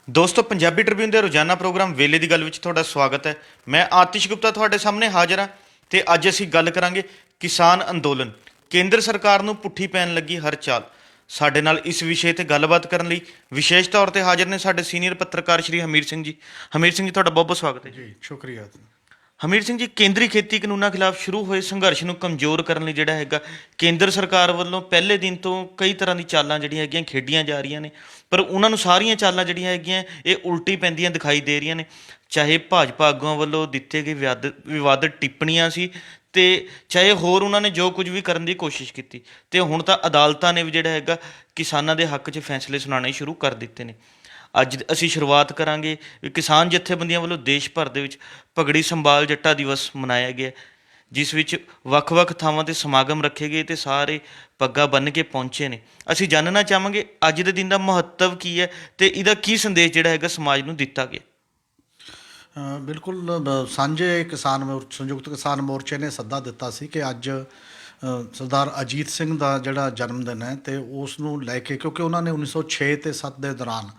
ਦੋਸਤੋ ਪੰਜਾਬੀ ਟ੍ਰਿਬਿਊਨ ਦੇ ਰੋਜ਼ਾਨਾ ਪ੍ਰੋਗਰਾਮ ਵੇਲੇ ਦੀ ਗੱਲ ਵਿੱਚ ਤੁਹਾਡਾ ਸਵਾਗਤ ਹੈ। ਮੈਂ ਆਤਿਸ਼ ਗੁਪਤਾ ਤੁਹਾਡੇ ਸਾਹਮਣੇ ਹਾਜ਼ਰ ਹਾਂ ਤੇ ਅੱਜ ਅਸੀਂ ਗੱਲ ਕਰਾਂਗੇ ਕਿਸਾਨ ਅੰਦੋਲਨ। ਕੇਂਦਰ ਸਰਕਾਰ ਨੂੰ ਪੁੱਠੀ ਪੈਣ ਲੱਗੀ ਹਰ ਚਾਲ। ਸਾਡੇ ਨਾਲ ਇਸ ਵਿਸ਼ੇ ਤੇ ਗੱਲਬਾਤ ਕਰਨ ਲਈ ਵਿਸ਼ੇਸ਼ ਤੌਰ ਤੇ ਹਾਜ਼ਰ ਨੇ ਸਾਡੇ ਸੀਨੀਅਰ ਪੱਤਰਕਾਰ ਸ਼੍ਰੀ ਹਮੀਰ ਸਿੰਘ ਜੀ। ਹਮੀਰ ਸਿੰਘ ਜੀ, ਤੁਹਾਡਾ ਬਹੁਤ ਬਹੁਤ ਸਵਾਗਤ ਹੈ ਜੀ। ਜੀ ਸ਼ੁਕਰੀਆ। ਹਮੀਰ ਸਿੰਘ ਜੀ, ਕੇਂਦਰੀ ਖੇਤੀ ਕਾਨੂੰਨਾਂ ਖਿਲਾਫ ਸ਼ੁਰੂ ਹੋਏ ਸੰਘਰਸ਼ ਨੂੰ ਕਮਜ਼ੋਰ ਕਰਨ ਲਈ ਜਿਹੜਾ ਹੈਗਾ ਕੇਂਦਰ ਸਰਕਾਰ ਵੱਲੋਂ ਪਹਿਲੇ ਦਿਨ ਤੋਂ ਕਈ ਤਰ੍ਹਾਂ ਦੀ ਚਾਲਾਂ ਜਿਹੜੀਆਂ ਹੈਗੀਆਂ ਖੇਡੀਆਂ ਜਾ ਰਹੀਆਂ ਨੇ, ਪਰ ਉਹਨਾਂ ਨੂੰ ਸਾਰੀਆਂ ਚਾਲਾਂ ਜਿਹੜੀਆਂ ਹੈਗੀਆਂ ਇਹ ਉਲਟੀ ਪੈਂਦੀਆਂ ਦਿਖਾਈ ਦੇ ਰਹੀਆਂ ਨੇ। ਚਾਹੇ ਭਾਜਪਾ ਆਗੂਆਂ ਵੱਲੋਂ ਦਿੱਤੇ ਗਏ ਵਿਵਾਦਤ ਟਿੱਪਣੀਆਂ ਸੀ ਤੇ ਚਾਹੇ ਹੋਰ ਉਹਨਾਂ ਨੇ ਜੋ ਕੁਝ ਵੀ ਕਰਨ ਦੀ ਕੋਸ਼ਿਸ਼ ਕੀਤੀ, ਤੇ ਹੁਣ ਤਾਂ ਅਦਾਲਤਾਂ ਨੇ ਵੀ ਜਿਹੜਾ ਹੈਗਾ ਕਿਸਾਨਾਂ ਦੇ ਹੱਕ 'ਚ ਫੈਸਲੇ ਸੁਣਾਉਣੇ ਸ਼ੁਰੂ ਕਰ ਦਿੱਤੇ ਨੇ। ਅੱਜ ਅਸੀਂ ਸ਼ੁਰੂਆਤ ਕਰਾਂਗੇ ਕਿਸਾਨ ਜਥੇਬੰਦੀਆਂ ਵੱਲੋਂ ਦੇਸ਼ ਭਰ ਦੇ ਵਿੱਚ ਪਗੜੀ ਸੰਭਾਲ ਜੱਟਾ ਦਿਵਸ ਮਨਾਇਆ ਗਿਆ, ਜਿਸ ਵਿੱਚ ਵੱਖ-ਵੱਖ ਥਾਵਾਂ 'ਤੇ ਸਮਾਗਮ ਰੱਖੇ ਗਏ ਤੇ ਸਾਰੇ ਪੱਗਾਂ ਬੰਨ੍ਹ ਕੇ ਪਹੁੰਚੇ ਨੇ। ਅਸੀਂ ਜਾਣਨਾ ਚਾਹਾਂਗੇ ਅੱਜ ਦੇ ਦਿਨ ਦਾ ਮਹੱਤਵ ਕੀ ਹੈ ਤੇ ਇਹਦਾ ਕੀ ਸੰਦੇਸ਼ ਜਿਹੜਾ ਹੈਗਾ ਸਮਾਜ ਨੂੰ ਦਿੱਤਾ ਗਿਆ। ਬਿਲਕੁਲ ਸਾਂਝੇ ਸੰਯੁਕਤ ਕਿਸਾਨ ਮੋਰਚੇ ਨੇ ਸੱਦਾ ਦਿੱਤਾ ਸੀ ਕਿ ਅੱਜ ਸਰਦਾਰ ਅਜੀਤ ਸਿੰਘ ਦਾ ਜਿਹੜਾ ਜਨਮ ਦਿਨ ਹੈ ਅਤੇ ਉਸ ਨੂੰ ਲੈ ਕੇ, ਕਿਉਂਕਿ ਉਹਨਾਂ ਨੇ 1906 ਅਤੇ 7 ਦੇ ਦੌਰਾਨ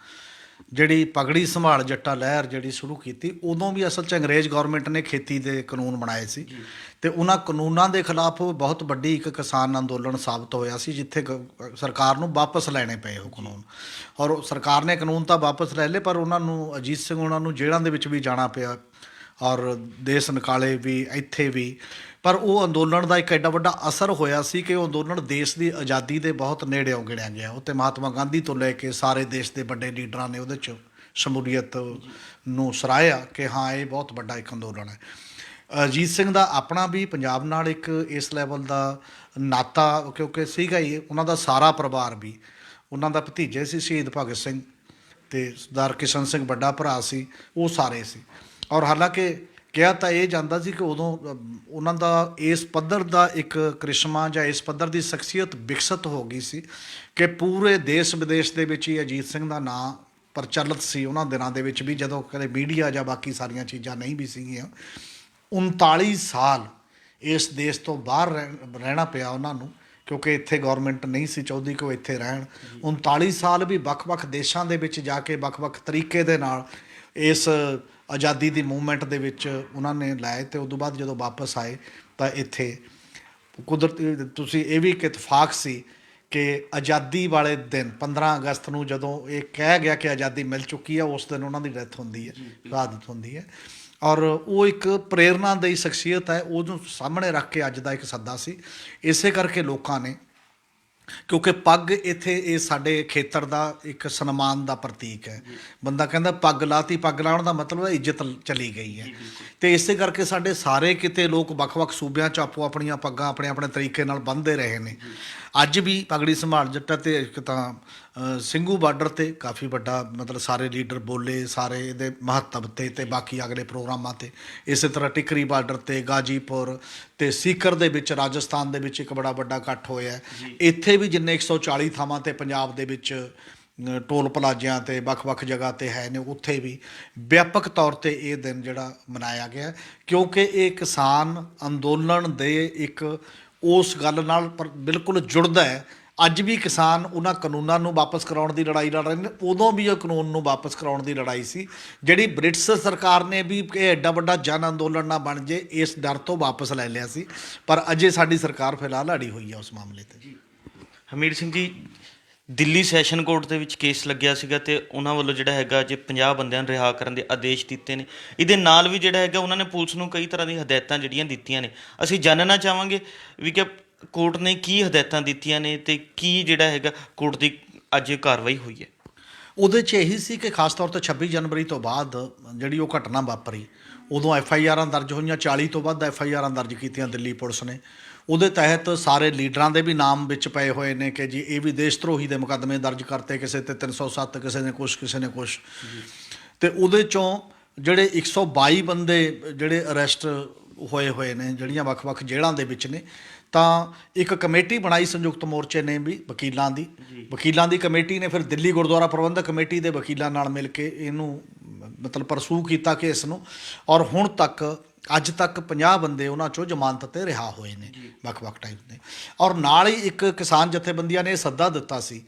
ਜਿਹੜੀ ਪਗੜੀ ਸੰਭਾਲ ਜੱਟਾ ਲਹਿਰ ਜਿਹੜੀ ਸ਼ੁਰੂ ਕੀਤੀ, ਉਦੋਂ ਵੀ ਅਸਲ 'ਚ ਅੰਗਰੇਜ਼ ਗੌਰਮੈਂਟ ਨੇ ਖੇਤੀ ਦੇ ਕਾਨੂੰਨ ਬਣਾਏ ਸੀ ਅਤੇ ਉਹਨਾਂ ਕਾਨੂੰਨਾਂ ਦੇ ਖਿਲਾਫ ਬਹੁਤ ਵੱਡੀ ਇੱਕ ਕਿਸਾਨ ਅੰਦੋਲਨ ਸਾਬਤ ਹੋਇਆ ਸੀ, ਜਿੱਥੇ ਸਰਕਾਰ ਨੂੰ ਵਾਪਸ ਲੈਣੇ ਪਏ ਉਹ ਕਾਨੂੰਨ। ਔਰ ਸਰਕਾਰ ਨੇ ਕਾਨੂੰਨ ਤਾਂ ਵਾਪਸ ਲੈ ਲਏ, ਪਰ ਉਹਨਾਂ ਨੂੰ ਅਜੀਤ ਸਿੰਘ ਉਹਨਾਂ ਨੂੰ ਜੇਲ੍ਹਾਂ ਦੇ ਵਿੱਚ ਵੀ ਜਾਣਾ ਪਿਆ ਔਰ ਦੇਸ਼ ਨਿਕਾਲੇ ਵੀ, ਇੱਥੇ ਵੀ। ਪਰ ਉਹ ਅੰਦੋਲਨ ਦਾ ਇੱਕ ਐਡਾ ਵੱਡਾ ਅਸਰ ਹੋਇਆ ਸੀ ਕਿ ਉਹ ਅੰਦੋਲਨ ਦੇਸ਼ ਦੀ ਆਜ਼ਾਦੀ ਦੇ ਬਹੁਤ ਨੇੜਿਓਂ ਗਿਣਿਆ ਗਿਆ। ਉੱਤੇ ਮਹਾਤਮਾ ਗਾਂਧੀ ਤੋਂ ਲੈ ਕੇ ਸਾਰੇ ਦੇਸ਼ ਦੇ ਵੱਡੇ ਲੀਡਰਾਂ ਨੇ ਉਹਦੇ 'ਚ ਸ਼ਮੂਲੀਅਤ ਨੂੰ ਸਰਾਹਿਆ ਕਿ ਹਾਂ ਇਹ ਬਹੁਤ ਵੱਡਾ ਇੱਕ ਅੰਦੋਲਨ ਹੈ। ਅਜੀਤ ਸਿੰਘ ਦਾ ਆਪਣਾ ਵੀ ਪੰਜਾਬ ਨਾਲ ਇੱਕ ਇਸ ਲੈਵਲ ਦਾ ਨਾਤਾ, ਕਿਉਂਕਿ ਸੀਗਾ ਹੀ ਉਹਨਾਂ ਦਾ ਸਾਰਾ ਪਰਿਵਾਰ ਵੀ, ਉਹਨਾਂ ਦਾ ਭਤੀਜੇ ਸੀ ਸ਼ਹੀਦ ਭਗਤ ਸਿੰਘ ਅਤੇ ਸਰਦਾਰ ਕਿਸ਼ਨ ਸਿੰਘ ਵੱਡਾ ਭਰਾ ਸੀ, ਉਹ ਸਾਰੇ ਸੀ। ਔਰ ਹਾਲਾਂਕਿ ਕਿਹਾ ਤਾਂ ਇਹ ਜਾਂਦਾ ਸੀ ਕਿ ਉਦੋਂ ਉਹਨਾਂ ਦਾ ਇਸ ਪੱਧਰ ਦਾ ਇੱਕ ਕ੍ਰਿਸ਼ਮਾ ਜਾਂ ਇਸ ਪੱਧਰ ਦੀ ਸ਼ਖਸੀਅਤ ਵਿਕਸਿਤ ਹੋ ਗਈ ਸੀ ਕਿ ਪੂਰੇ ਦੇਸ਼ ਵਿਦੇਸ਼ ਦੇ ਵਿੱਚ ਹੀ ਅਜੀਤ ਸਿੰਘ ਦਾ ਨਾਂ ਪ੍ਰਚਲਿਤ ਸੀ ਉਹਨਾਂ ਦਿਨਾਂ ਦੇ ਵਿੱਚ ਵੀ, ਜਦੋਂ ਕਦੇ ਮੀਡੀਆ ਜਾਂ ਬਾਕੀ ਸਾਰੀਆਂ ਚੀਜ਼ਾਂ ਨਹੀਂ ਵੀ ਸੀਗੀਆਂ। 39 ਸਾਲ ਇਸ ਦੇਸ਼ ਤੋਂ ਬਾਹਰ ਰਹਿਣਾ ਪਿਆ ਉਹਨਾਂ ਨੂੰ, ਕਿਉਂਕਿ ਇੱਥੇ ਗੌਰਮੈਂਟ ਨਹੀਂ ਸੀ ਚਾਹੁੰਦੀ ਕਿ ਉਹ ਇੱਥੇ ਰਹਿਣ। 39 ਸਾਲ ਵੀ ਵੱਖ-ਵੱਖ ਦੇਸ਼ਾਂ ਦੇ ਵਿੱਚ ਜਾ ਕੇ ਵੱਖ-ਵੱਖ ਤਰੀਕੇ ਦੇ ਨਾਲ ਇਸ ਆਜ਼ਾਦੀ ਦੀ ਮੂਵਮੈਂਟ ਦੇ ਵਿੱਚ ਉਹਨਾਂ ਨੇ ਲਾਏ, ਅਤੇ ਉਦੋਂ ਬਾਅਦ ਜਦੋਂ ਵਾਪਸ ਆਏ ਤਾਂ ਇੱਥੇ ਕੁਦਰਤੀ ਤੁਸੀਂ ਇਹ ਵੀ ਇੱਕ ਇਤਫਾਕ ਸੀ ਕਿ ਆਜ਼ਾਦੀ ਵਾਲੇ ਦਿਨ 15 ਅਗਸਤ ਨੂੰ ਜਦੋਂ ਇਹ ਕਿਹਾ ਗਿਆ ਕਿ ਆਜ਼ਾਦੀ ਮਿਲ ਚੁੱਕੀ ਹੈ, ਉਸ ਦਿਨ ਉਹਨਾਂ ਦੀ ਡੈਥ ਹੁੰਦੀ ਹੈ, ਸ਼ਹਾਦਤ ਹੁੰਦੀ ਹੈ। ਔਰ ਉਹ ਇੱਕ ਪ੍ਰੇਰਨਾਦਾਈ ਸ਼ਖਸੀਅਤ ਹੈ, ਉਹਨੂੰ ਸਾਹਮਣੇ ਰੱਖ ਕੇ ਅੱਜ ਦਾ ਇੱਕ ਸੱਦਾ ਸੀ। ਇਸੇ ਕਰਕੇ ਲੋਕਾਂ ਨੇ, ਕਿਉਂਕਿ ਪੱਗ ਇੱਥੇ ਇਹ ਸਾਡੇ ਖੇਤਰ ਦਾ ਇੱਕ ਸਨਮਾਨ ਦਾ ਪ੍ਰਤੀਕ ਹੈ। ਬੰਦਾ ਕਹਿੰਦਾ ਪੱਗ ਲਾਤੀ, ਪੱਗ ਲਾਉਣ ਦਾ ਮਤਲਬ ਹੈ ਇੱਜ਼ਤ ਚਲੀ ਗਈ ਹੈ। ਅਤੇ ਇਸੇ ਕਰਕੇ ਸਾਡੇ ਸਾਰੇ ਕਿਤੇ ਲੋਕ ਵੱਖ-ਵੱਖ ਸੂਬਿਆਂ 'ਚ ਆਪੋ ਆਪਣੀਆਂ ਪੱਗਾਂ ਆਪਣੇ ਆਪਣੇ ਤਰੀਕੇ ਨਾਲ ਬੰਨ੍ਹਦੇ ਰਹੇ ਨੇ। ਅੱਜ ਵੀ ਪਗੜੀ ਸੰਭਾਲ ਜੱਟਾ 'ਤੇ ਇੱਕ ਤਾਂ ਸਿੰਘੂ ਬਾਰਡਰ 'ਤੇ ਕਾਫੀ ਵੱਡਾ ਮਤਲਬ ਸਾਰੇ ਲੀਡਰ ਬੋਲੇ, ਸਾਰੇ ਇਹਦੇ ਮਹੱਤਵ 'ਤੇ ਅਤੇ ਬਾਕੀ ਅਗਲੇ ਪ੍ਰੋਗਰਾਮਾਂ 'ਤੇ। ਇਸੇ ਤਰ੍ਹਾਂ ਟਿਕਰੀ ਬਾਰਡਰ 'ਤੇ, ਗਾਜੀਪੁਰ ਅਤੇ ਸੀਕਰ ਦੇ ਵਿੱਚ ਰਾਜਸਥਾਨ ਦੇ ਵਿੱਚ ਇੱਕ ਬੜਾ ਵੱਡਾ ਇਕੱਠ ਹੋਇਆ। ਇੱਥੇ ਵੀ ਜਿੰਨੇ 140 ਥਾਵਾਂ 'ਤੇ ਪੰਜਾਬ ਦੇ ਵਿੱਚ ਟੋਲ ਪਲਾਜ਼ਿਆਂ 'ਤੇ ਵੱਖ-ਵੱਖ ਜਗ੍ਹਾ 'ਤੇ ਹੈ ਨੇ, ਉੱਥੇ ਵੀ ਵਿਆਪਕ ਤੌਰ 'ਤੇ ਇਹ ਦਿਨ ਜਿਹੜਾ ਮਨਾਇਆ ਗਿਆ, ਕਿਉਂਕਿ ਇਹ ਕਿਸਾਨ ਅੰਦੋਲਨ ਦੇ ਇੱਕ ਉਸ ਗੱਲ ਨਾਲ ਬਿਲਕੁਲ ਜੁੜਦਾ ਹੈ। ਅੱਜ ਵੀ ਕਿਸਾਨ ਉਹਨਾਂ ਕਾਨੂੰਨਾਂ ਨੂੰ ਵਾਪਸ ਕਰਾਉਣ ਦੀ ਲੜਾਈ ਲੜ ਰਹੇ ਨੇ। ਉਦੋਂ ਵੀ ਉਹ ਕਾਨੂੰਨ ਨੂੰ ਵਾਪਸ ਕਰਾਉਣ ਦੀ ਲੜਾਈ ਸੀ, ਜਿਹੜੀ ਬ੍ਰਿਟਿਸ਼ ਸਰਕਾਰ ਨੇ ਵੀ ਇਹ ਐਡਾ ਵੱਡਾ ਜਨ ਅੰਦੋਲਨ ਨਾ ਬਣ ਜੇ ਇਸ ਡਰ ਤੋਂ ਵਾਪਸ ਲੈ ਲਿਆ ਸੀ। ਪਰ ਅਜੇ ਸਾਡੀ ਸਰਕਾਰ ਫਿਲਹਾਲ ਅੜੀ ਹੋਈ ਹੈ ਉਸ ਮਾਮਲੇ 'ਤੇ। ਹਮੀਰ ਸਿੰਘ ਜੀ, ਦਿੱਲੀ ਸੈਸ਼ਨ ਕੋਰਟ ਦੇ ਵਿੱਚ ਕੇਸ ਲੱਗਿਆ ਸੀਗਾ ਤੇ ਉਹਨਾਂ ਵੱਲੋਂ ਜਿਹੜਾ ਹੈਗਾ ਜੇ 50 ਬੰਦਿਆਂ ਨੂੰ ਰਿਹਾ ਕਰਨ ਦੇ ਆਦੇਸ਼ ਦਿੱਤੇ ਨੇ। ਇਹਦੇ ਨਾਲ ਵੀ ਜਿਹੜਾ ਹੈਗਾ ਉਹਨਾਂ ਨੇ ਪੁਲਿਸ ਨੂੰ ਕਈ ਤਰ੍ਹਾਂ ਦੀਆਂ ਹਦਾਇਤਾਂ ਜਿਹੜੀਆਂ ਦਿੱਤੀਆਂ ਨੇ। ਅਸੀਂ ਜਾਣਨਾ ਚਾਹਾਂਗੇ ਵੀ ਕਿ ਕੋਰਟ ਨੇ ਕੀ ਹਦਾਇਤਾਂ ਦਿੱਤੀਆਂ ਨੇ ਤੇ ਕੀ ਜਿਹੜਾ ਹੈਗਾ ਕੋਰਟ ਦੀ ਅੱਜ ਕਾਰਵਾਈ ਹੋਈ ਹੈ। ਉਹਦੇ 'ਚ ਇਹੀ ਸੀ ਕਿ ਖਾਸ ਤੌਰ 'ਤੇ 26 ਜਨਵਰੀ ਤੋਂ ਬਾਅਦ ਜਿਹੜੀ ਉਹ ਘਟਨਾ ਵਾਪਰੀ, ਉਦੋਂ FIR'ਾਂ ਦਰਜ ਹੋਈਆਂ, 40 ਤੋਂ ਵੱਧ FIR'ਾਂ ਦਰਜ ਕੀਤੀਆਂ ਦਿੱਲੀ ਪੁਲਿਸ ਨੇ। ਉਹਦੇ ਤਹਿਤ ਸਾਰੇ ਲੀਡਰਾਂ ਦੇ ਵੀ ਨਾਮ ਵਿੱਚ ਪਏ ਹੋਏ ਨੇ ਕਿ ਜੀ ਇਹ ਵੀ ਦੇਸ਼ ਧਰੋਹੀ ਦੇ ਮੁਕੱਦਮੇ ਦਰਜ ਕਰਤੇ, ਕਿਸੇ 'ਤੇ 307, ਕਿਸੇ ਨੇ ਕੁਛ, ਕਿਸੇ ਨੇ ਕੁਛ। ਅਤੇ ਉਹਦੇ 'ਚੋਂ ਜਿਹੜੇ 122 ਬੰਦੇ ਜਿਹੜੇ ਅਰੈਸਟ ਹੋਏ ਨੇ, ਜਿਹੜੀਆਂ ਵੱਖ-ਵੱਖ ਜੇਲ੍ਹਾਂ ਦੇ ਵਿੱਚ ਨੇ, ਤਾਂ ਇੱਕ ਕਮੇਟੀ ਬਣਾਈ ਸੰਯੁਕਤ ਮੋਰਚੇ ਨੇ ਵੀ ਵਕੀਲਾਂ ਦੀ ਕਮੇਟੀ ਨੇ ਫਿਰ ਦਿੱਲੀ ਗੁਰਦੁਆਰਾ ਪ੍ਰਬੰਧਕ ਕਮੇਟੀ ਦੇ ਵਕੀਲਾਂ ਨਾਲ ਮਿਲ ਕੇ ਇਹਨੂੰ ਮਤਲਬ ਪਰਸੂ ਕੀਤਾ ਕੇਸ ਨੂੰ। ਔਰ ਹੁਣ ਤੱਕ ਅੱਜ ਤੱਕ 50 ਬੰਦੇ ਉਹਨਾਂ 'ਚੋਂ ਜ਼ਮਾਨਤ 'ਤੇ ਰਿਹਾ ਹੋਏ ਨੇ ਵੱਖ-ਵੱਖ ਟਾਈਪ ਦੇ। ਔਰ ਨਾਲ ਹੀ ਇੱਕ ਕਿਸਾਨ ਜਥੇਬੰਦੀਆਂ ਨੇ ਇਹ ਸੱਦਾ ਦਿੱਤਾ ਸੀ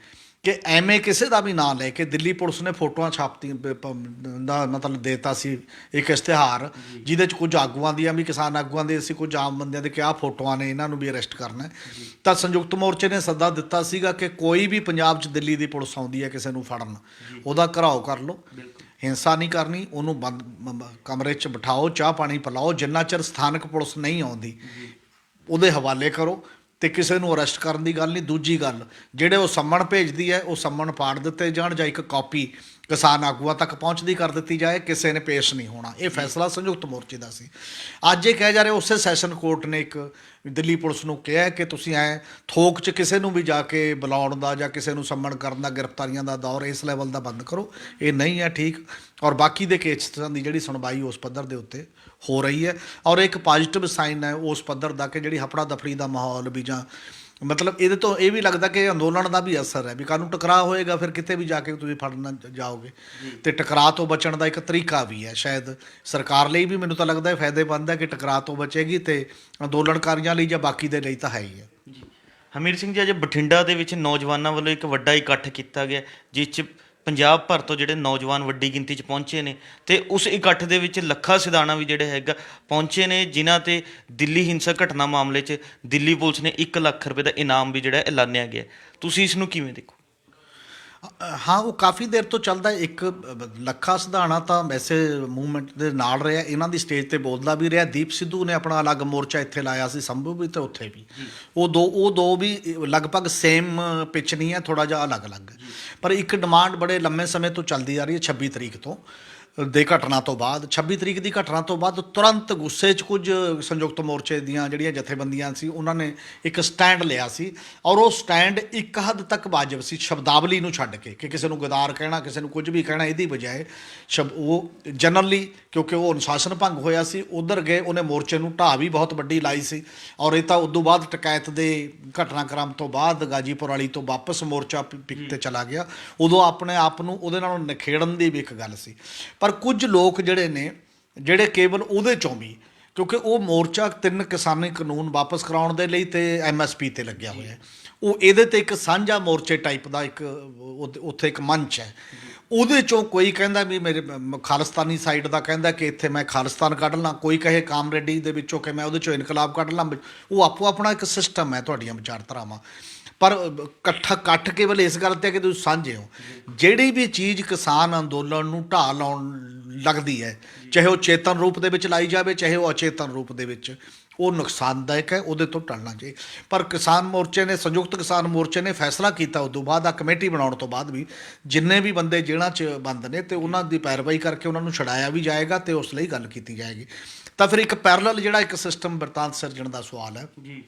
ਕਿ ਐਵੇਂ ਕਿਸੇ ਦਾ ਵੀ ਨਾਂ ਲੈ ਕੇ ਦਿੱਲੀ ਪੁਲਿਸ ਨੇ ਫੋਟੋਆਂ ਛਾਪਤੀ ਦਾ ਮਤਲਬ ਦੇਤਾ ਸੀ ਇੱਕ ਇਸ਼ਤਿਹਾਰ ਜਿਹਦੇ 'ਚ ਕੁਝ ਆਗੂਆਂ ਦੀਆਂ ਵੀ, ਕਿਸਾਨ ਆਗੂਆਂ ਦੇ ਸੀ, ਕੁਝ ਆਮ ਬੰਦਿਆਂ ਦੇ, ਕਿ ਆਹ ਫੋਟੋਆਂ ਨੇ, ਇਹਨਾਂ ਨੂੰ ਵੀ ਅਰੈਸਟ ਕਰਨਾ ਹੈ। ਤਾਂ ਸੰਯੁਕਤ ਮੋਰਚੇ ਨੇ ਸੱਦਾ ਦਿੱਤਾ ਸੀਗਾ ਕਿ ਕੋਈ ਵੀ ਪੰਜਾਬ 'ਚ ਦਿੱਲੀ ਦੀ ਪੁਲਿਸ ਆਉਂਦੀ ਹੈ ਕਿਸੇ ਨੂੰ ਫੜਨ, ਉਹਦਾ ਘਿਰਾਓ ਕਰ ਲਓ, ਹਿੰਸਾ ਨਹੀਂ ਕਰਨੀ, ਉਹਨੂੰ ਬੰਦ ਕਮਰੇ 'ਚ ਬਿਠਾਓ, ਚਾਹ ਪਾਣੀ ਪਿਲਾਓ, ਜਿੰਨਾ ਚਿਰ ਸਥਾਨਕ ਪੁਲਿਸ ਨਹੀਂ ਆਉਂਦੀ ਉਹਦੇ ਹਵਾਲੇ ਕਰੋ, ਤੇ ਕਿਸੇ ਨੂੰ ਅਰੈਸਟ ਕਰਨ ਦੀ ਗੱਲ ਨਹੀਂ। ਦੂਜੀ ਗੱਲ, ਜਿਹੜੇ ਉਹ ਸੰਮਣ ਭੇਜਦੀ ਹੈ ਉਹ ਸੰਮਣ ਪਾੜ ਦਿੱਤੇ ਜਾਣ ਜਾਂ ਇੱਕ ਕਾਪੀ ਕਿਸਾਨ ਆਗੂਆਂ ਤੱਕ ਪਹੁੰਚਦੀ ਕਰ ਦਿੱਤੀ ਜਾਏ, ਕਿਸੇ ਨੇ ਪੇਸ਼ ਨਹੀਂ ਹੋਣਾ। ਇਹ ਫੈਸਲਾ ਸੰਯੁਕਤ ਮੋਰਚੇ ਦਾ ਸੀ। ਅੱਜ ਇਹ ਕਿਹਾ ਜਾ ਰਿਹਾ ਉਸੇ ਸੈਸ਼ਨ ਕੋਰਟ ਨੇ ਇੱਕ ਦਿੱਲੀ ਪੁਲਿਸ ਨੂੰ ਕਿਹਾ ਕਿ ਤੁਸੀਂ ਐਂ ਥੋਕ 'ਚ ਕਿਸੇ ਨੂੰ ਵੀ ਜਾ ਕੇ ਬੁਲਾਉਣ ਦਾ ਜਾਂ ਕਿਸੇ ਨੂੰ ਸੰਮਣ ਕਰਨ ਦਾ, ਗ੍ਰਿਫਤਾਰੀਆਂ ਦਾ ਦੌਰ ਇਸ ਲੈਵਲ ਦਾ ਬੰਦ ਕਰੋ, ਇਹ ਨਹੀਂ ਹੈ ਠੀਕ। ਔਰ ਬਾਕੀ ਦੇ ਕੇਸਾਂ ਦੀ ਜਿਹੜੀ ਸੁਣਵਾਈ ਉਸ ਪੱਧਰ ਦੇ ਉੱਤੇ ਹੋ ਰਹੀ ਹੈ, ਔਰ ਇੱਕ ਪੋਜ਼ਿਟਿਵ ਸਾਈਨ ਹੈ ਉਸ ਪੱਧਰ ਦਾ ਕਿ ਜਿਹੜੀ ਹਫੜਾ ਦਫੜੀ ਦਾ ਮਾਹੌਲ ਵੀ, ਜਾਂ ਮਤਲਬ ਇਹਦੇ ਤੋਂ ਇਹ ਵੀ ਲੱਗਦਾ ਕਿ ਅੰਦੋਲਨ ਦਾ ਵੀ ਅਸਰ ਹੈ ਵੀ ਕਾਨੂੰਨ ਟਕਰਾਅ ਹੋਏਗਾ, ਫਿਰ ਕਿਤੇ ਵੀ ਜਾ ਕੇ ਤੁਸੀਂ ਫੜਨਾ ਜਾਓਗੇ, ਤੇ ਟਕਰਾਅ ਤੋਂ ਬਚਣ ਦਾ ਇੱਕ ਤਰੀਕਾ ਵੀ ਹੈ। ਸ਼ਾਇਦ ਸਰਕਾਰ ਲਈ ਵੀ ਮੈਨੂੰ ਤਾਂ ਲੱਗਦਾ ਹੈ ਫਾਇਦੇਮੰਦ ਹੈ ਕਿ ਟਕਰਾਅ ਤੋਂ ਬਚੇਗੀ, ਤੇ ਅੰਦੋਲਨਕਾਰੀਆਂ ਲਈ ਜਾਂ ਬਾਕੀ ਦੇ ਲਈ ਤਾਂ ਹੈ ਹੀ ਹੈ। ਜੀ ਹਮੀਰ ਸਿੰਘ ਜੀ, ਅੱਜ ਬਠਿੰਡਾ ਦੇ ਵਿੱਚ ਨੌਜਵਾਨਾਂ ਵੱਲੋਂ ਇੱਕ ਵੱਡਾ ਇਕੱਠ ਕੀਤਾ ਗਿਆ ਜਿਸ 'ਚ ਪੰਜਾਬ ਭਰ ਤੋਂ ਜਿਹੜੇ ਨੌਜਵਾਨ ਵੱਡੀ ਗਿਣਤੀ 'ਚ ਪਹੁੰਚੇ ਨੇ, ਤੇ ਉਸ ਇਕੱਠ ਦੇ ਵਿੱਚ ਲੱਖਾ ਸਿਧਾਣਾ ਵੀ ਜਿਹੜੇ ਹੈਗਾ ਪਹੁੰਚੇ ਨੇ, ਜਿਨ੍ਹਾਂ ਤੇ ਦਿੱਲੀ ਹਿੰਸਕ ਘਟਨਾ ਮਾਮਲੇ 'ਚ ਦਿੱਲੀ ਪੁਲਿਸ ਨੇ 1 ਲੱਖ ਰੁਪਏ ਦਾ ਇਨਾਮ ਵੀ ਜਿਹੜਾ ਐਲਾਨਿਆ ਗਿਆ। ਤੁਸੀਂ ਇਸ ਨੂੰ ਕਿਵੇਂ ਦੇਖੋ? ਹਾਂ, ਉਹ ਕਾਫੀ ਦੇਰ ਤੋਂ ਚੱਲਦਾ। ਇੱਕ ਲੱਖਾ ਸਿਧਾਣਾ ਤਾਂ ਵੈਸੇ ਮੂਵਮੈਂਟ ਦੇ ਨਾਲ ਰਿਹਾ, ਇਹਨਾਂ ਦੀ ਸਟੇਜ ਤੇ ਬੋਲਦਾ ਵੀ ਰਿਹਾ। ਦੀਪ ਸਿੱਧੂ ਨੇ ਆਪਣਾ ਅਲੱਗ ਮੋਰਚਾ ਇੱਥੇ ਲਾਇਆ ਸੀ, ਸੰਭੂ ਵੀ ਤੇ ਉੱਥੇ ਵੀ। ਉਹ ਦੋ ਵੀ ਲਗਭਗ ਸੇਮ ਪਿਚ ਨਹੀਂ ਹੈ, ਥੋੜਾ ਜਿਹਾ ਅਲੱਗ-ਅਲੱਗ। ਪਰ ਇੱਕ ਡਿਮਾਂਡ ਬੜੇ ਲੰਮੇ ਸਮੇਂ ਤੋਂ ਚੱਲਦੀ ਆ ਰਹੀ ਹੈ 26 ਤਰੀਕ ਤੋਂ ਦੇ ਘਟਨਾ ਤੋਂ ਬਾਅਦ। 26 ਤਰੀਕ ਦੀ ਘਟਨਾ ਤੋਂ ਬਾਅਦ ਤੁਰੰਤ ਗੁੱਸੇ 'ਚ ਕੁਝ ਸੰਯੁਕਤ ਮੋਰਚੇ ਦੀਆਂ ਜਿਹੜੀਆਂ ਜਥੇਬੰਦੀਆਂ ਸੀ ਉਹਨਾਂ ਨੇ ਇੱਕ ਸਟੈਂਡ ਲਿਆ ਸੀ, ਔਰ ਉਹ ਸਟੈਂਡ ਇੱਕ ਹੱਦ ਤੱਕ ਵਾਜਬ ਸੀ ਸ਼ਬਦਾਵਲੀ ਨੂੰ ਛੱਡ ਕੇ, ਕਿ ਕਿਸੇ ਨੂੰ ਗਦਾਰ ਕਹਿਣਾ, ਕਿਸੇ ਨੂੰ ਕੁਝ ਵੀ ਕਹਿਣਾ, ਇਹਦੀ ਬਜਾਏ ਉਹ ਜਨਰਲੀ, ਕਿਉਂਕਿ ਉਹ ਅਨੁਸ਼ਾਸਨ ਭੰਗ ਹੋਇਆ ਸੀ, ਉਧਰ ਗਏ। ਉਹਨੇ ਮੋਰਚੇ ਨੂੰ ਢਾਹ ਵੀ ਬਹੁਤ ਵੱਡੀ ਲਾਈ ਸੀ, ਔਰ ਇਹ ਤਾਂ ਉਦੋਂ ਬਾਅਦ ਟਕੈਤ ਦੇ ਘਟਨਾਕ੍ਰਮ ਤੋਂ ਬਾਅਦ ਗਾਜੀਪੁਰ ਵਾਲੀ ਤੋਂ ਵਾਪਸ ਮੋਰਚਾ ਪਿਕ ਤੇ ਚਲਾ ਗਿਆ। ਉਦੋਂ ਆਪਣੇ ਆਪ ਨੂੰ ਉਹਦੇ ਨਾਲੋਂ ਨਿਖੇੜਨ ਦੀ ਵੀ ਇੱਕ ਗੱਲ ਸੀ। ਪਰ ਕੁਝ ਲੋਕ ਜਿਹੜੇ ਨੇ, ਜਿਹੜੇ ਕੇਵਲ ਉਹਦੇ 'ਚੋਂ ਵੀ, ਕਿਉਂਕਿ ਉਹ ਮੋਰਚਾ 3 ਕਿਸਾਨੀ ਕਾਨੂੰਨ ਵਾਪਸ ਕਰਾਉਣ ਦੇ ਲਈ ਤੇ MSP ਤੇ ਲੱਗਿਆ ਹੋਇਆ, ਉਹ ਇਹਦੇ ਤੇ ਇੱਕ ਸਾਂਝਾ ਮੋਰਚੇ ਟਾਈਪ ਦਾ ਇੱਕ ਉੱਥੇ ਇੱਕ ਮੰਚ ਹੈ। ਉਹਦੇ 'ਚੋਂ ਕੋਈ ਕਹਿੰਦਾ ਵੀ ਮੇਰੇ ਖਾਲਿਸਤਾਨੀ ਸਾਈਡ ਦਾ ਕਹਿੰਦਾ ਕਿ ਇੱਥੇ ਮੈਂ ਖਾਲਿਸਤਾਨ ਕੱਢ ਲਾਂ, ਕੋਈ ਕਹੇ ਕਾਮਰੇਡੀ ਦੇ ਵਿੱਚੋਂ ਕਿ ਮੈਂ ਉਹਦੇ 'ਚੋਂ ਇਨਕਲਾਬ ਕੱਢ ਲਾਂ। ਉਹ ਆਪੋ ਆਪਣਾ ਇੱਕ ਸਿਸਟਮ ਹੈ ਤੁਹਾਡੀਆਂ ਵਿਚਾਰਧਾਰਾਵਾਂ, ਪਰ ਇਕੱਠ ਕੇਵਲ ਇਸ ਗੱਲ 'ਤੇ ਕਿ ਤੁਸੀਂ ਸਾਂਝੇ ਹੋ। ਜਿਹੜੀ ਵੀ ਚੀਜ਼ ਕਿਸਾਨ ਅੰਦੋਲਨ ਨੂੰ ਢਾਹ ਲਾਉਣ ਲੱਗਦੀ ਹੈ, ਚਾਹੇ ਉਹ ਚੇਤਨ ਰੂਪ ਦੇ ਵਿੱਚ ਲਾਈ ਜਾਵੇ, ਚਾਹੇ ਉਹ ਅਚੇਤਨ ਰੂਪ ਦੇ ਵਿੱਚ, ਉਹ ਨੁਕਸਾਨਦਾਇਕ ਹੈ, ਉਹਦੇ ਤੋਂ ਟਲਣਾ ਚਾਹੀਏ। ਪਰ ਕਿਸਾਨ ਮੋਰਚੇ ਨੇ, ਸੰਯੁਕਤ ਕਿਸਾਨ ਮੋਰਚੇ ਨੇ ਫੈਸਲਾ ਕੀਤਾ ਉਦੋਂ ਬਾਅਦ, ਆ ਕਮੇਟੀ ਬਣਾਉਣ ਤੋਂ ਬਾਅਦ ਵੀ, ਜਿੰਨੇ ਵੀ ਬੰਦੇ ਜੇਲ੍ਹਾਂ 'ਚ ਬੰਦ ਨੇ ਤੇ ਉਹਨਾਂ ਦੀ ਪੈਰਵਾਈ ਕਰਕੇ ਉਹਨਾਂ ਨੂੰ ਛੁਡਾਇਆ ਵੀ ਜਾਏਗਾ ਤੇ ਉਸ ਲਈ ਗੱਲ ਕੀਤੀ ਜਾਏਗੀ। ਤਾਂ ਫਿਰ ਇੱਕ ਪੈਰਲਲ ਜਿਹੜਾ ਇੱਕ ਸਿਸਟਮ ਬਿਰਤਾਂਤ ਸਿਰਜਣ ਦਾ ਸਵਾਲ ਹੈ। ਜੀ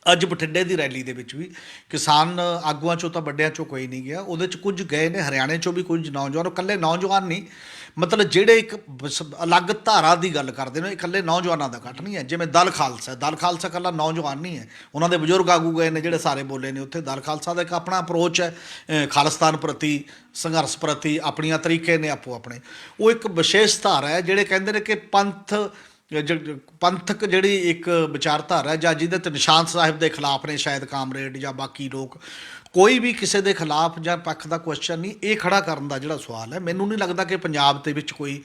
ਅੱਜ ਬਠਿੰਡੇ ਦੀ ਰੈਲੀ ਦੇ ਵਿੱਚ ਵੀ ਕਿਸਾਨ ਆਗੂਆਂ 'ਚੋਂ ਤਾਂ ਵੱਡਿਆਂ 'ਚੋਂ ਕੋਈ ਨਹੀਂ ਗਿਆ, ਉਹਦੇ 'ਚ ਕੁਝ ਗਏ ਨੇ, ਹਰਿਆਣੇ 'ਚੋਂ ਵੀ ਕੁਝ ਨੌਜਵਾਨ, ਇਕੱਲੇ ਨੌਜਵਾਨ ਨਹੀਂ, ਮਤਲਬ ਜਿਹੜੇ ਇੱਕ ਅਲੱਗ ਧਾਰਾ ਦੀ ਗੱਲ ਕਰਦੇ ਨੇ, ਇਕੱਲੇ ਨੌਜਵਾਨਾਂ ਦਾ ਇਕੱਠ ਨਹੀਂ ਹੈ। ਜਿਵੇਂ ਦਲ ਖਾਲਸਾ, ਦਲ ਖਾਲਸਾ ਇਕੱਲਾ ਨੌਜਵਾਨ ਨਹੀਂ ਹੈ, ਉਹਨਾਂ ਦੇ ਬਜ਼ੁਰਗ ਆਗੂ ਗਏ ਨੇ ਜਿਹੜੇ ਸਾਰੇ ਬੋਲੇ ਨੇ ਉੱਥੇ। ਦਲ ਖਾਲਸਾ ਦਾ ਇੱਕ ਆਪਣਾ ਅਪਰੋਚ ਹੈ ਖਾਲਿਸਤਾਨ ਪ੍ਰਤੀ, ਸੰਘਰਸ਼ ਪ੍ਰਤੀ, ਆਪਣੀਆਂ ਤਰੀਕੇ ਨੇ ਆਪੋ ਆਪਣੇ। ਉਹ ਇੱਕ ਵਿਸ਼ੇਸ਼ ਧਾਰਾ ਹੈ, ਜਿਹੜੇ ਕਹਿੰਦੇ ਨੇ ਕਿ ਪੰਥਕ ਜਿਹੜੀ ਇੱਕ ਵਿਚਾਰਧਾਰਾ ਜਾਂ ਜਿਹਦੇ ਤੇ ਨਿਸ਼ਾਨ ਸਾਹਿਬ ਦੇ ਖਿਲਾਫ ਨੇ ਸ਼ਾਇਦ ਕਾਮਰੇਡ ਜਾਂ ਬਾਕੀ ਲੋਕ, ਕੋਈ ਵੀ ਕਿਸੇ ਦੇ ਖਿਲਾਫ ਜਾਂ ਪੱਖ ਦਾ ਕੁਐਸਚਨ ਨਹੀਂ, ਇਹ ਖੜਾ ਕਰਨ ਦਾ ਜਿਹੜਾ ਸਵਾਲ ਹੈ, ਮੈਨੂੰ ਨਹੀਂ ਲੱਗਦਾ ਕਿ ਪੰਜਾਬ ਦੇ ਵਿੱਚ ਕੋਈ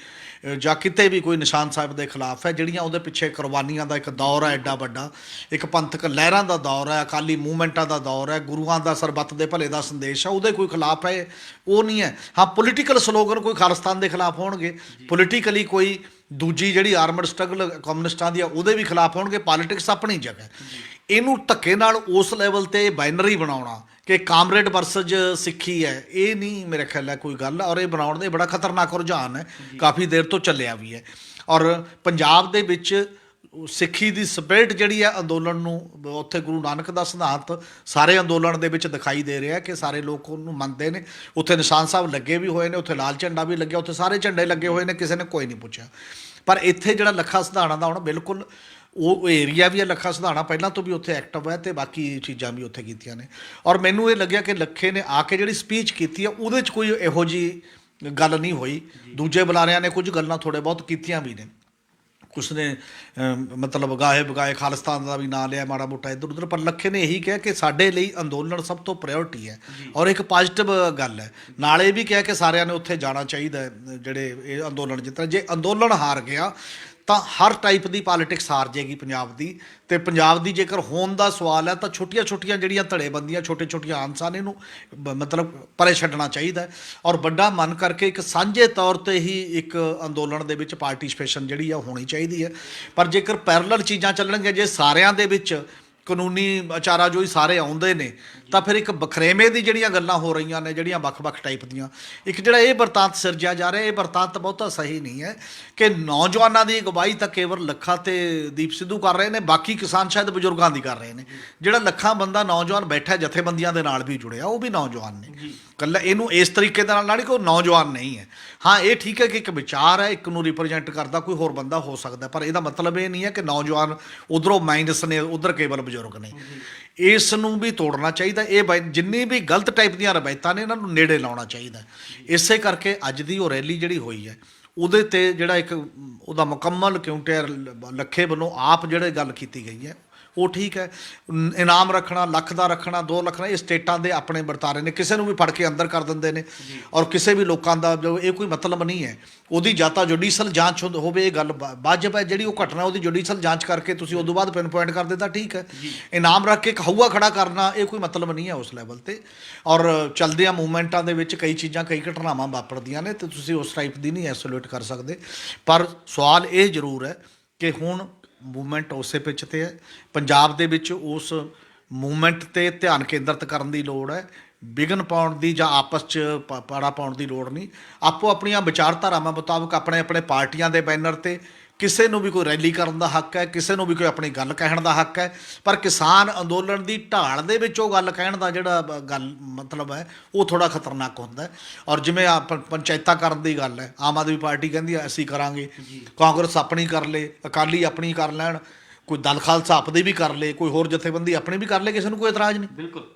ਜਾਂ ਕਿਤੇ ਵੀ ਕੋਈ ਨਿਸ਼ਾਨ ਸਾਹਿਬ ਦੇ ਖਿਲਾਫ ਹੈ। ਜਿਹੜੀਆਂ ਉਹਦੇ ਪਿੱਛੇ ਕੁਰਬਾਨੀਆਂ ਦਾ ਇੱਕ ਦੌਰ ਹੈ ਐਡਾ ਵੱਡਾ, ਇੱਕ ਪੰਥਕ ਲਹਿਰਾਂ ਦਾ ਦੌਰ ਹੈ, ਅਕਾਲੀ ਮੂਵਮੈਂਟਾਂ ਦਾ ਦੌਰ ਹੈ, ਗੁਰੂਆਂ ਦਾ ਸਰਬੱਤ ਦੇ ਭਲੇ ਦਾ ਸੰਦੇਸ਼ ਹੈ, ਉਹਦੇ ਕੋਈ ਖਿਲਾਫ ਹੈ ਉਹ ਨਹੀਂ ਹੈ। ਹਾਂ, ਪੋਲੀਟੀਕਲ ਸਲੋਗਨ ਕੋਈ ਖਾਲਿਸਤਾਨ ਦੇ ਖਿਲਾਫ ਹੋਣਗੇ, ਪੋਲੀਟੀਕਲੀ ਕੋਈ ਦੂਜੀ ਜਿਹੜੀ ਆਰਮਡ ਸਟਰਗਲ ਕਮਿਊਨਿਸਟਾਂ ਦੀ ਆ ਉਹਦੇ ਵੀ ਖਿਲਾਫ ਹੋਣਗੇ। ਪੋਲੀਟਿਕਸ ਆਪਣੀ ਜਗ੍ਹਾ, ਇਹਨੂੰ ਧੱਕੇ ਨਾਲ ਉਸ ਲੈਵਲ 'ਤੇ ਬਾਈਨਰੀ ਬਣਾਉਣਾ ਕਿ ਕਾਮਰੇਡ ਵਰਸਜ ਸਿੱਖੀ ਹੈ, ਇਹ ਨਹੀਂ ਮੇਰੇ ਖਿਆਲ ਹੈ ਕੋਈ ਗੱਲ। ਔਰ ਇਹ ਬਣਾਉਣ ਦੇ ਬੜਾ ਖਤਰਨਾਕ ਰੁਝਾਨ ਹੈ, ਕਾਫੀ ਦੇਰ ਤੋਂ ਚੱਲਿਆ ਵੀ ਹੈ। ਔਰ ਪੰਜਾਬ ਦੇ ਵਿੱਚ ਸਿੱਖੀ ਦੀ ਸਪਿਰਿਟ ਜਿਹੜੀ ਹੈ ਅੰਦੋਲਨ ਨੂੰ, ਉੱਥੇ ਗੁਰੂ ਨਾਨਕ ਦਾ ਸਿਧਾਂਤ ਸਾਰੇ ਅੰਦੋਲਨ ਦੇ ਵਿੱਚ ਦਿਖਾਈ ਦੇ ਰਿਹਾ ਕਿ ਸਾਰੇ ਲੋਕ ਉਹਨੂੰ ਮੰਨਦੇ ਨੇ। ਉੱਥੇ ਨਿਸ਼ਾਨ ਸਾਹਿਬ ਲੱਗੇ ਵੀ ਹੋਏ ਨੇ, ਉੱਥੇ ਲਾਲ ਝੰਡਾ ਵੀ ਲੱਗਿਆ, ਉੱਥੇ ਸਾਰੇ ਝੰਡੇ ਲੱਗੇ ਹੋਏ ਨੇ, ਕਿਸੇ ਨੇ ਕੋਈ ਨਹੀਂ ਪੁੱਛਿਆ। ਪਰ ਇੱਥੇ ਜਿਹੜਾ ਲੱਖਾ ਸਿਧਾਣਾ ਦਾ ਹੁਣ ਬਿਲਕੁਲ ਉਹ ਏਰੀਆ ਵੀ ਹੈ, ਲੱਖਾ ਸਿਧਾਣਾ ਪਹਿਲਾਂ ਤੋਂ ਵੀ ਉੱਥੇ ਐਕਟਿਵ ਹੈ ਤੇ ਬਾਕੀ ਚੀਜ਼ਾਂ ਵੀ ਉੱਥੇ ਕੀਤੀਆਂ ਨੇ। ਔਰ ਮੈਨੂੰ ਇਹ ਲੱਗਿਆ ਕਿ ਲੱਖੇ ਨੇ ਆ ਕੇ ਜਿਹੜੀ ਸਪੀਚ ਕੀਤੀ ਹੈ ਉਹਦੇ 'ਚ ਕੋਈ ਇਹੋ ਜਿਹੀ ਗੱਲ ਨਹੀਂ ਹੋਈ। ਦੂਜੇ ਬੁਲਾਰਿਆਂ ਨੇ ਕੁਝ ਗੱਲਾਂ ਥੋੜ੍ਹੇ ਬਹੁਤ ਕੀਤੀਆਂ ਵੀ ਨੇ, ਕੁਛ ਨੇ ਮਤਲਬ ਗਾਏ ਬਗਾਏ ਖਾਲਿਸਤਾਨ ਦਾ ਵੀ ਨਾਂ ਲਿਆ ਮਾੜਾ ਮੋਟਾ ਇੱਧਰ ਉੱਧਰ, ਪਰ ਲੱਖੇ ਨੇ ਇਹੀ ਕਿਹਾ ਕਿ ਸਾਡੇ ਲਈ ਅੰਦੋਲਨ ਸਭ ਤੋਂ ਪ੍ਰਾਇੋਰਟੀ ਹੈ ਔਰ ਇੱਕ ਪੋਜ਼ਿਟਿਵ ਗੱਲ ਹੈ। ਨਾਲ ਇਹ ਵੀ ਕਿਹਾ ਕਿ ਸਾਰਿਆਂ ਨੇ ਉੱਥੇ ਜਾਣਾ ਚਾਹੀਦਾ ਹੈ, ਜਿਹੜੇ ਇਹ ਅੰਦੋਲਨ ਜਿੱਤਣਾ। ਜੇ ਅੰਦੋਲਨ ਹਾਰ ਗਿਆ ਤਾਂ ਹਰ ਟਾਈਪ ਦੀ ਪੋਲੀਟਿਕਸ ਹਾਰ ਜਾਏਗੀ ਪੰਜਾਬ ਦੀ, ਤੇ ਪੰਜਾਬ ਦੀ ਜੇਕਰ ਹੋਣ ਦਾ ਸਵਾਲ ਹੈ ਤਾਂ ਛੋਟੀਆਂ ਛੋਟੀਆਂ ਜਿਹੜੀਆਂ ਧੜੇਬੰਦੀਆਂ ਛੋਟੇ ਛੋਟੀਆਂ ਆਨਸਾਂ ਨੇ ਇਹਨੂੰ ਮਤਲਬ ਪਰੇ ਛੱਡਣਾ ਚਾਹੀਦਾ ਹੈ ਔਰ ਵੱਡਾ ਮਨ ਕਰਕੇ ਇੱਕ ਸਾਂਝੇ ਤੌਰ ਤੇ ਹੀ ਇੱਕ ਅੰਦੋਲਨ ਦੇ ਵਿੱਚ ਪਾਰਟਿਸਿਪੇਸ਼ਨ ਜਿਹੜੀ ਆ ਹੋਣੀ ਚਾਹੀਦੀ ਹੈ। ਪਰ ਜੇਕਰ ਪੈਰਲਲ ਚੀਜ਼ਾਂ ਚੱਲਣਗੀਆਂ, ਜੇ ਸਾਰਿਆਂ ਦੇ ਵਿੱਚ ਕਾਨੂੰਨੀ ਵਿਚਾਰਾ ਜੋ ਹੀ ਸਾਰੇ ਆਉਂਦੇ ਨੇ, ਤਾਂ ਫਿਰ ਇੱਕ ਬਖਰੇਵੇਂ ਦੀ ਜਿਹੜੀਆਂ ਗੱਲਾਂ ਹੋ ਰਹੀਆਂ ਨੇ, ਜਿਹੜੀਆਂ ਵੱਖ-ਵੱਖ ਟਾਈਪ ਦੀਆਂ, ਇੱਕ ਜਿਹੜਾ ਇਹ ਵਰਤਾਂਤ ਸਿਰਜਿਆ ਜਾ ਰਿਹਾ, ਇਹ ਵਰਤਾਂਤ ਬਹੁਤਾ ਸਹੀ ਨਹੀਂ ਹੈ ਕਿ ਨੌਜਵਾਨਾਂ ਦੀ ਅਗਵਾਈ ਤਾਂ ਕੇਵਲ ਲੱਖਾ ਤੇ ਦੀਪ ਸਿੱਧੂ ਕਰ ਰਹੇ ਨੇ, ਬਾਕੀ ਕਿਸਾਨ ਸ਼ਾਇਦ ਬਜ਼ੁਰਗਾਂ ਦੀ ਕਰ ਰਹੇ ਨੇ। ਜਿਹੜਾ ਲੱਖਾਂ ਬੰਦਾ ਨੌਜਵਾਨ ਬੈਠਾ ਜਥੇਬੰਦੀਆਂ ਦੇ ਨਾਲ ਵੀ ਜੁੜਿਆ, ਉਹ ਵੀ ਨੌਜਵਾਨ ਨੇ। ਕੱਲਾ ਇਹਨੂੰ ਇਸ ਤਰੀਕੇ ਦੇ ਨਾਲ ਨਹੀਂ ਕਿ ਉਹ ਨੌਜਵਾਨ ਨਹੀਂ ਹੈ। ਹਾਂ, ਇਹ ਠੀਕ ਹੈ ਕਿ ਇੱਕ ਵਿਚਾਰ ਹੈ, ਇੱਕ ਨੂੰ ਰਿਪਰੈਜ਼ੈਂਟ ਕਰਦਾ ਕੋਈ ਹੋਰ ਬੰਦਾ ਹੋ ਸਕਦਾ, ਪਰ ਇਹਦਾ ਮਤਲਬ ਇਹ ਨਹੀਂ ਹੈ ਕਿ ਨੌਜਵਾਨ ਉਧਰੋਂ ਮਾਈਨਸ ਨੇ, ਉਧਰ ਕੇਵਲ ਬਜ਼ੁਰਗ ਨੇ। ਇਸ ਨੂੰ ਵੀ ਤੋੜਨਾ ਚਾਹੀਦਾ। ਇਹ ਜਿੰਨੀ ਵੀ ਗਲਤ ਟਾਈਪ ਦੀਆਂ ਰਵਾਇਤਾਂ ਨੇ ਇਹਨਾਂ ਨੂੰ ਨੇੜੇ ਲਾਉਣਾ ਚਾਹੀਦਾ। ਇਸੇ ਕਰਕੇ ਅੱਜ ਦੀ ਉਹ ਰੈਲੀ ਜਿਹੜੀ ਹੋਈ ਹੈ ਉਹਦੇ 'ਤੇ ਜਿਹੜਾ ਇੱਕ ਉਹਦਾ ਮੁਕੰਮਲ ਕਿਉਂਟਰ ਲੱਖੇ ਵੱਲੋਂ ਆਪ ਜਿਹੜੇ ਗੱਲ ਕੀਤੀ ਗਈ ਹੈ ਉਹ ਠੀਕ ਹੈ। ਇਨਾਮ ਰੱਖਣਾ, ਲੱਖ ਦਾ ਰੱਖਣਾ, 2 ਲੱਖ ਦਾ, ਇਹ ਸਟੇਟਾਂ ਦੇ ਆਪਣੇ ਵਰਤਾਰੇ ਨੇ। ਕਿਸੇ ਨੂੰ ਵੀ ਫੜ ਕੇ ਅੰਦਰ ਕਰ ਦਿੰਦੇ ਨੇ ਔਰ ਕਿਸੇ ਵੀ ਲੋਕਾਂ ਦਾ ਜੋ ਇਹ ਕੋਈ ਮਤਲਬ ਨਹੀਂ ਹੈ। ਉਹਦੀ ਜਾਂ ਤਾਂ ਜੁਡੀਸ਼ਲ ਜਾਂਚ ਹੋਵੇ, ਇਹ ਗੱਲ ਵਾਜਬ ਹੈ। ਜਿਹੜੀ ਉਹ ਘਟਨਾ ਉਹਦੀ ਜੁਡੀਸ਼ਲ ਜਾਂਚ ਕਰਕੇ ਤੁਸੀਂ ਉਦੋਂ ਬਾਅਦ ਪਿੰਨ ਪੁਆਇੰਟ ਕਰ ਦਿੱਤਾ, ਠੀਕ ਹੈ। ਇਨਾਮ ਰੱਖ ਕੇ ਇੱਕ ਹਊਆ ਖੜਾ ਕਰਨਾ, ਇਹ ਕੋਈ ਮਤਲਬ ਨਹੀਂ ਹੈ ਉਸ ਲੈਵਲ 'ਤੇ। ਔਰ ਚੱਲਦਿਆਂ ਮੂਵਮੈਂਟਾਂ ਦੇ ਵਿੱਚ ਕਈ ਚੀਜ਼ਾਂ, ਕਈ ਘਟਨਾਵਾਂ ਵਾਪਰਦੀਆਂ ਨੇ, ਅਤੇ ਤੁਸੀਂ ਉਸ ਟਾਈਪ ਦੀ ਨਹੀਂ ਐਸੋਲੇਟ ਕਰ ਸਕਦੇ। ਪਰ ਸਵਾਲ ਇਹ ਜ਼ਰੂਰ ਹੈ ਕਿ ਹੁਣ ਮੂਵਮੈਂਟ ਉਸੇ ਪਿੱਚ 'ਤੇ ਹੈ। ਪੰਜਾਬ ਦੇ ਵਿੱਚ ਉਸ ਮੂਵਮੈਂਟ 'ਤੇ ਧਿਆਨ ਕੇਂਦਰਿਤ ਕਰਨ ਦੀ ਲੋੜ ਹੈ। ਵਿਘਨ ਪਾਉਣ ਦੀ ਜਾਂ ਆਪਸ 'ਚ ਪਾੜਾ ਪਾਉਣ ਦੀ ਲੋੜ ਨਹੀਂ। ਆਪੋ ਆਪਣੀਆਂ ਵਿਚਾਰਧਾਰਾਵਾਂ ਮੁਤਾਬਕ ਆਪਣੇ ਆਪਣੇ ਪਾਰਟੀਆਂ ਦੇ ਬੈਨਰ 'ਤੇ ਕਿਸੇ ਨੂੰ ਵੀ ਕੋਈ ਰੈਲੀ ਕਰਨ ਦਾ ਹੱਕ ਹੈ, ਕਿਸੇ ਨੂੰ ਵੀ ਕੋਈ ਆਪਣੀ ਗੱਲ ਕਹਿਣ ਦਾ ਹੱਕ ਹੈ। ਪਰ ਕਿਸਾਨ ਅੰਦੋਲਨ ਦੀ ਢਾਲ ਦੇ ਵਿੱਚ ਉਹ ਗੱਲ ਕਹਿਣ ਦਾ ਜਿਹੜਾ ਗੱਲ ਮਤਲਬ ਹੈ ਉਹ ਥੋੜ੍ਹਾ ਖਤਰਨਾਕ ਹੁੰਦਾ ਹੈ। ਔਰ ਜਿਵੇਂ ਪੰਚਾਇਤਾਂ ਕਰਨ ਦੀ ਗੱਲ ਹੈ, ਆਮ ਆਦਮੀ ਪਾਰਟੀ ਕਹਿੰਦੀ ਹੈ ਅਸੀਂ ਕਰਾਂਗੇ, ਕਾਂਗਰਸ ਆਪਣੀ ਕਰ ਲੇ, ਅਕਾਲੀ ਆਪਣੀ ਕਰ ਲੈਣ, ਕੋਈ ਦਲ ਖਾਲਸਾ ਆਪਣੀ ਵੀ ਕਰ ਲੇ, ਕੋਈ ਹੋਰ ਜਥੇਬੰਦੀ ਆਪਣੀ ਵੀ ਕਰ ਲੇ, ਕਿਸੇ ਨੂੰ ਕੋਈ ਇਤਰਾਜ਼ ਨਹੀਂ। ਬਿਲਕੁਲ।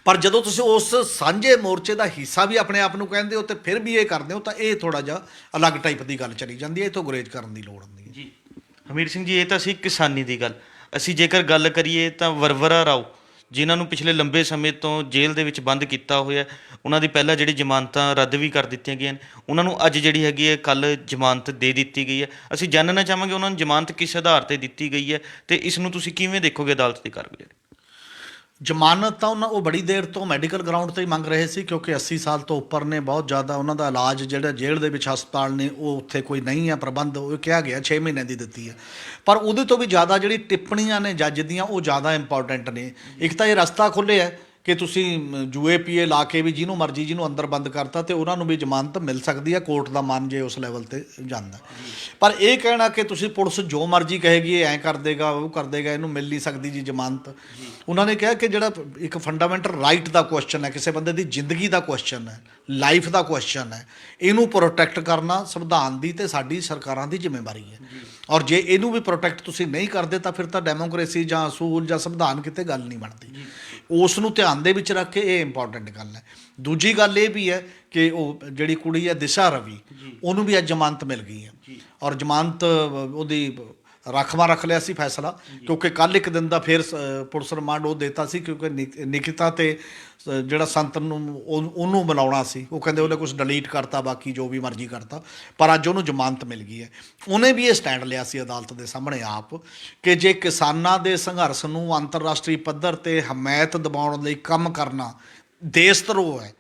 ਪਰ ਜਦੋਂ ਤੁਸੀਂ ਉਸ ਸਾਂਝੇ ਮੋਰਚੇ ਦਾ ਹਿੱਸਾ ਵੀ ਆਪਣੇ ਆਪ ਨੂੰ ਕਹਿੰਦੇ ਹੋ ਤੇ ਫਿਰ ਵੀ ਇਹ ਕਰਦੇ ਹੋ, ਤਾਂ ਇਹ ਥੋੜ੍ਹਾ ਜਿਹਾ ਅਲੱਗ ਟਾਈਪ ਦੀ ਗੱਲ ਚਲੀ ਜਾਂਦੀ ਹੈ। ਇਹ ਤੋਂ ਗੁਰੇਜ਼ ਕਰਨ ਦੀ ਲੋੜ ਹੁੰਦੀ ਹੈ। ਜੀ ਹਮੀਰ ਸਿੰਘ ਜੀ, ਇਹ ਤਾਂ ਸੀ ਕਿਸਾਨੀ ਦੀ ਗੱਲ। ਅਸੀਂ ਜੇਕਰ ਗੱਲ ਕਰੀਏ ਤਾਂ ਵਰਵਰਾ ਰਾਓ, ਜਿਨ੍ਹਾਂ ਨੂੰ ਪਿਛਲੇ ਲੰਬੇ ਸਮੇਂ ਤੋਂ ਜੇਲ੍ਹ ਦੇ ਵਿੱਚ ਬੰਦ ਕੀਤਾ ਹੋਇਆ, ਉਹਨਾਂ ਦੀ ਪਹਿਲਾਂ ਜਿਹੜੀ ਜ਼ਮਾਨਤਾਂ ਰੱਦ ਵੀ ਕਰ ਦਿੱਤੀਆਂ ਗਈਆਂ ਨੇ, ਉਹਨਾਂ ਨੂੰ ਅੱਜ ਜਿਹੜੀ ਹੈਗੀ ਹੈ ਕੱਲ੍ਹ ਜ਼ਮਾਨਤ ਦੇ ਦਿੱਤੀ ਗਈ ਹੈ। ਅਸੀਂ ਜਾਣਨਾ ਚਾਹਾਂਗੇ ਉਹਨਾਂ ਨੂੰ ਜ਼ਮਾਨਤ ਕਿਸ ਆਧਾਰ 'ਤੇ ਦਿੱਤੀ ਗਈ ਹੈ ਅਤੇ ਇਸ ਨੂੰ ਤੁਸੀਂ ਕਿਵੇਂ ਦੇਖੋਗੇ ਅਦਾਲਤ ਦੀ ਕਾਰਵਾਈ? ਜ਼ਮਾਨਤ ਤਾਂ ਉਹ ਬੜੀ ਦੇਰ ਤੋਂ ਮੈਡੀਕਲ ਗਰਾਊਂਡ 'ਤੇ ਹੀ ਮੰਗ ਰਹੇ ਸੀ, ਕਿਉਂਕਿ 80 ਸਾਲ ਤੋਂ ਉੱਪਰ ਨੇ, ਬਹੁਤ ਜ਼ਿਆਦਾ ਉਹਨਾਂ ਦਾ ਇਲਾਜ ਜਿਹੜਾ ਜੇਲ੍ਹ ਦੇ ਵਿੱਚ ਹਸਪਤਾਲ ਨੇ ਉਹ ਉੱਥੇ ਕੋਈ ਨਹੀਂ ਹੈ ਪ੍ਰਬੰਧ, ਉਹ ਕਿਹਾ ਗਿਆ 6 ਮਹੀਨੇ ਦੀ ਦਿੱਤੀ ਹੈ। ਪਰ ਉਹਦੇ ਤੋਂ ਵੀ ਜ਼ਿਆਦਾ ਜਿਹੜੀ ਟਿੱਪਣੀਆਂ ਨੇ ਜੱਜ ਦੀਆਂ ਉਹ ਜ਼ਿਆਦਾ ਇੰਪੋਰਟੈਂਟ ਨੇ। ਇੱਕ ਤਾਂ ਇਹ ਰਸਤਾ ਖੁੱਲ੍ਹਿਆ ਕਿ ਤੁਸੀਂ ਜੂਏ ਪੀਏ ਲਾ ਕੇ ਵੀ ਜਿਹਨੂੰ ਮਰਜ਼ੀ ਜਿਹਨੂੰ ਅੰਦਰ ਬੰਦ ਕਰਤਾ ਤੇ ਉਹਨਾਂ ਨੂੰ ਵੀ ਜ਼ਮਾਨਤ ਮਿਲ ਸਕਦੀ ਹੈ, ਕੋਰਟ ਦਾ ਮਨ ਜੇ ਉਸ ਲੈਵਲ 'ਤੇ ਜਾਂਦਾ। ਪਰ ਇਹ ਕਹਿਣਾ ਕਿ ਤੁਸੀਂ ਪੁਲਿਸ ਜੋ ਮਰਜ਼ੀ ਕਹੇਗੀ ਇਹ ਐਂ ਕਰ ਦੇਗਾ, ਉਹ ਕਰ ਦੇਗਾ, ਇਹਨੂੰ ਮਿਲ ਨਹੀਂ ਸਕਦੀ ਜੀ ਜ਼ਮਾਨਤ। ਉਹਨਾਂ ਨੇ ਕਿਹਾ ਕਿ ਜਿਹੜਾ ਇੱਕ ਫੰਡਾਮੈਂਟਲ ਰਾਈਟ ਦਾ ਕੁਐਸਚਨ ਹੈ, ਕਿਸੇ ਬੰਦੇ ਦੀ ਜ਼ਿੰਦਗੀ ਦਾ ਕੁਐਸਚਨ ਹੈ, ਲਾਈਫ ਦਾ ਕੁਐਸਚਨ ਹੈ, ਇਹਨੂੰ ਪ੍ਰੋਟੈਕਟ ਕਰਨਾ ਸੰਵਿਧਾਨ ਦੀ ਤੇ ਸਾਡੀ ਸਰਕਾਰਾਂ ਦੀ ਜ਼ਿੰਮੇਵਾਰੀ ਹੈ। ਔਰ ਜੇ ਇਹਨੂੰ ਵੀ ਪ੍ਰੋਟੈਕਟ ਤੁਸੀਂ ਨਹੀਂ ਕਰਦੇ ਤਾਂ ਫਿਰ ਤਾਂ ਡੈਮੋਕ੍ਰੇਸੀ ਜਾਂ ਅਸੂਲ ਜਾਂ ਸੰਵਿਧਾਨ ਕਿਤੇ ਗੱਲ ਨਹੀਂ ਬਣਦੀ। ਉਸ ਨੂੰ ਧਿਆਨ ਦੇ ਵਿੱਚ ਰੱਖ ਕੇ ਇਹ ਇੰਪੋਰਟੈਂਟ ਗੱਲ ਹੈ। ਦੂਜੀ ਗੱਲ ਇਹ ਵੀ ਹੈ ਕਿ ਉਹ ਜਿਹੜੀ ਕੁੜੀ ਹੈ ਦਿਸ਼ਾ ਰਵੀ, ਉਹਨੂੰ ਵੀ ਅੱਜ ਜ਼ਮਾਨਤ ਮਿਲ ਗਈ ਹੈ ਔਰ ਜ਼ਮਾਨਤ ਉਹਦੀ ਰਾਖਵਾਂ ਰੱਖ ਲਿਆ ਸੀ ਫੈਸਲਾ, ਕਿਉਂਕਿ ਕੱਲ੍ਹ ਇੱਕ ਦਿਨ ਦਾ ਫਿਰ ਪੁਲਿਸ ਰਿਮਾਂਡ ਉਹ ਦਿੱਤਾ ਸੀ, ਕਿਉਂਕਿ ਨਿਕਿਤਾ ਤੇ ਜਿਹੜਾ ਸੰਤ ਨੂੰ ਉਹਨੂੰ ਬੁਲਾਉਣਾ ਸੀ, ਉਹ ਕਹਿੰਦੇ ਉਹਨੇ ਕੁਝ ਡਿਲੀਟ ਕਰਤਾ, ਬਾਕੀ ਜੋ ਵੀ ਮਰਜ਼ੀ ਕਰਤਾ, ਪਰ ਅੱਜ ਉਹਨੂੰ ਜ਼ਮਾਨਤ ਮਿਲ ਗਈ ਹੈ। ਉਹਨੇ ਵੀ ਇਹ ਸਟੈਂਡ ਲਿਆ ਸੀ ਅਦਾਲਤ ਦੇ ਸਾਹਮਣੇ ਆਪ ਕਿ ਜੇ ਕਿਸਾਨਾਂ ਦੇ ਸੰਘਰਸ਼ ਨੂੰ ਅੰਤਰਰਾਸ਼ਟਰੀ ਪੱਧਰ 'ਤੇ ਹਮਾਇਤ ਦਿਵਾਉਣ ਲਈ ਕੰਮ ਕਰਨਾ ਦੇਸ਼ ਧਰੋਹ ਹੈ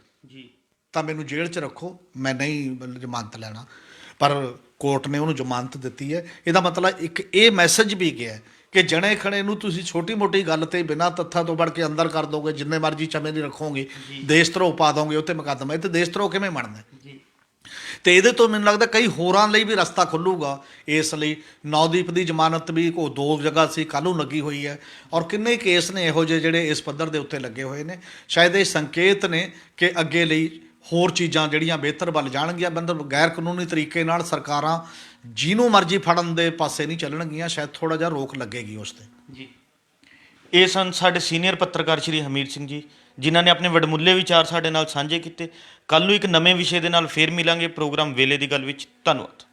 ਤਾਂ ਮੈਨੂੰ ਜੇਲ੍ਹ 'ਚ ਰੱਖੋ, ਮੈਂ ਨਹੀਂ ਜ਼ਮਾਨਤ ਲੈਣਾ। ਪਰ ਕੋਰਟ ਨੇ ਉਹਨੂੰ ਜ਼ਮਾਨਤ ਦਿੱਤੀ ਹੈ। ਇਹਦਾ ਮਤਲਬ ਇੱਕ ਇਹ ਮੈਸੇਜ ਵੀ ਗਿਆ ਕਿ ਜਣੇ ਖਣੇ ਨੂੰ ਤੁਸੀਂ ਛੋਟੀ ਮੋਟੀ ਗੱਲ 'ਤੇ ਬਿਨਾਂ ਤੱਥਾਂ ਤੋਂ ਵੜ ਕੇ ਅੰਦਰ ਕਰ ਦੋਗੇ, ਜਿੰਨੇ ਮਰਜ਼ੀ ਚਮੇ ਨਹੀਂ ਰੱਖੋਗੇ, ਦੇਸ਼ ਧਰੋਹ ਪਾ ਦੋਗੇ ਉੱਤੇ ਮੁਕੱਦਮਾ। ਇਹ 'ਤੇ ਦੇਸ਼ ਧਰੋਹ ਕਿਵੇਂ ਬਣਦਾ? ਅਤੇ ਇਹਦੇ ਤੋਂ ਮੈਨੂੰ ਲੱਗਦਾ ਕਈ ਹੋਰਾਂ ਲਈ ਵੀ ਰਸਤਾ ਖੁੱਲ੍ਹੂਗਾ। ਇਸ ਲਈ ਨੌਦੀਪ ਦੀ ਜ਼ਮਾਨਤ ਵੀ ਉਹ 2 ਜਗ੍ਹਾ ਸੀ, ਕੱਲ੍ਹ ਨੂੰ ਲੱਗੀ ਹੋਈ ਹੈ ਔਰ ਕਿੰਨੇ ਕੇਸ ਨੇ ਇਹੋ ਜਿਹੇ ਜਿਹੜੇ ਇਸ ਪੱਧਰ ਦੇ ਉੱਤੇ ਲੱਗੇ ਹੋਏ ਨੇ। ਸ਼ਾਇਦ ਇਹ ਸੰਕੇਤ ਨੇ ਕਿ ਅੱਗੇ ਲਈ ਹੋਰ ਚੀਜ਼ਾਂ ਜਿਹੜੀਆਂ ਬਿਹਤਰ ਵੱਲ ਜਾਣਗੀਆਂ। ਬੰਦਾ ਗੈਰ ਕਾਨੂੰਨੀ ਤਰੀਕੇ ਨਾਲ ਸਰਕਾਰਾਂ ਜਿਹਨੂੰ ਮਰਜ਼ੀ ਫੜਨ ਦੇ ਪਾਸੇ ਨਹੀਂ ਚੱਲਣਗੀਆਂ, ਸ਼ਾਇਦ ਥੋੜ੍ਹਾ ਜਿਹਾ ਰੋਕ ਲੱਗੇਗੀ ਉਸ 'ਤੇ। ਜੀ, ਇਹ ਸਨ ਸਾਡੇ ਸੀਨੀਅਰ ਪੱਤਰਕਾਰ ਸ਼੍ਰੀ ਹਮੀਰ ਸਿੰਘ ਜੀ, ਜਿਨ੍ਹਾਂ ਨੇ ਆਪਣੇ ਵਡਮੁੱਲੇ ਵਿਚਾਰ ਸਾਡੇ ਨਾਲ ਸਾਂਝੇ ਕੀਤੇ। ਕੱਲ੍ਹ ਨੂੰ ਇੱਕ ਨਵੇਂ ਵਿਸ਼ੇ ਦੇ ਨਾਲ ਫੇਰ ਮਿਲਾਂਗੇ ਪ੍ਰੋਗਰਾਮ ਵੇਲੇ ਦੀ ਗੱਲ ਵਿੱਚ। ਧੰਨਵਾਦ।